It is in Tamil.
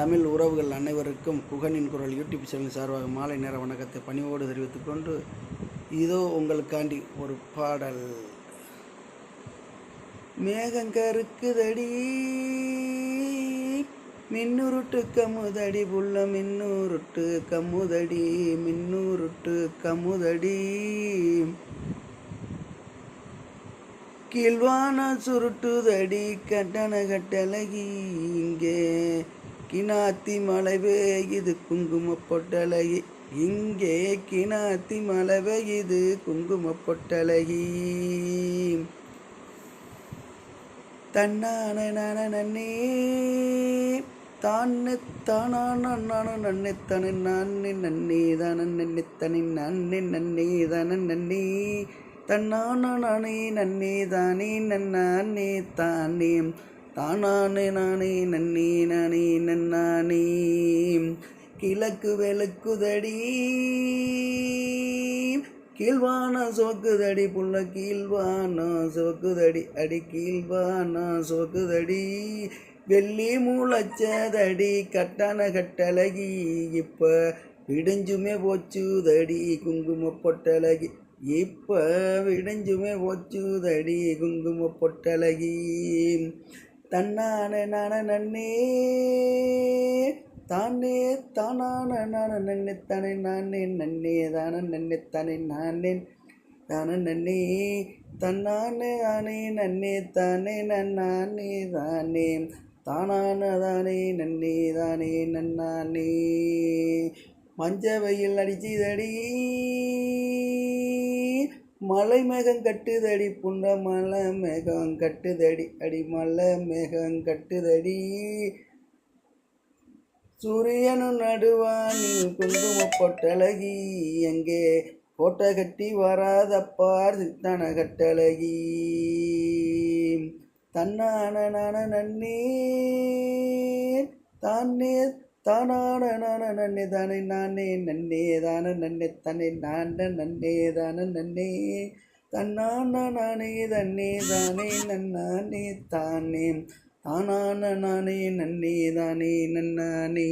தமிழ் உறவுகள் அனைவருக்கும் குகனின் குரல் யூடியூப் சேனல் சார்பாக மாலை நேர வணக்கத்தை பணிவோடு தெரிவித்துக் கொண்டு இதோ உங்களுக்காண்டி ஒரு பாடல். மேகங்கருக்குதடி மின்னுருட்டு கமுதடி புள்ள மின்னூருட்டு கமுதடி மின்னூருட்டு கமுதடி கீழ்வான சுருட்டுதடி கட்டண கட்டழகி இங்கே கினாத்தி மழை பெய்யுது குங்கும பொட்டழகி இங்கே கினாத்தி மழை பெய்யுது குங்கும பொட்டழகி தன்னான நன்னே தானே தானான நன்னே தனி நானே நன்னே தான நன்னே தனி நானே நன்னே தான நன்னே தன்னான நானே நன்னே தானே நன்னானே தானே தானானே நானே நன்னே நானே நன்னானே கிழக்கு வெளுக்குதடி கீழ்வான சோக்குதடி புள்ள கீழ்வான சோக்குதடி அடி கீழ்வான சோக்குதடி வெள்ளி மூளைச்சதடி கட்டண கட்டழகி இப்ப விடிஞ்சுமே போச்சுதடி குங்கும பொட்டழகி இப்ப விடிஞ்சுமே போச்சுதடி குங்கும பொட்டழகி தன்னான நான நன்னே தானே தானான நான நன்னே தானே நானே நன்னே தான நன்னே தானே நானே தான நன்னே தன்னானே ஆனே நன்னே தானே நன்னானே தானே தானான தானே நன்னே தானே நன்னானே மஞ்ச வெயில் அடிச்சுதடி மலை மேகம் கட்டுதடி புண்ட மலை மேகம் கட்டுதடி அடி மலை மேகம் கட்டுதடி சூரியனும் நடுவானி குங்கும பொட்டழகி எங்கே கோட்டை கட்டி வராத பார் சித்தன கட்டழகி தன்னான நான நன்னே தானே தானான நான நன்னே தானே நானே நன்னே தான நன்னே தனே நான நன்னே தான நன்னே தன்னான நானே தன்னே தானே நன்னானே தானே தானான நானே நன்னே தானே நன்னானே.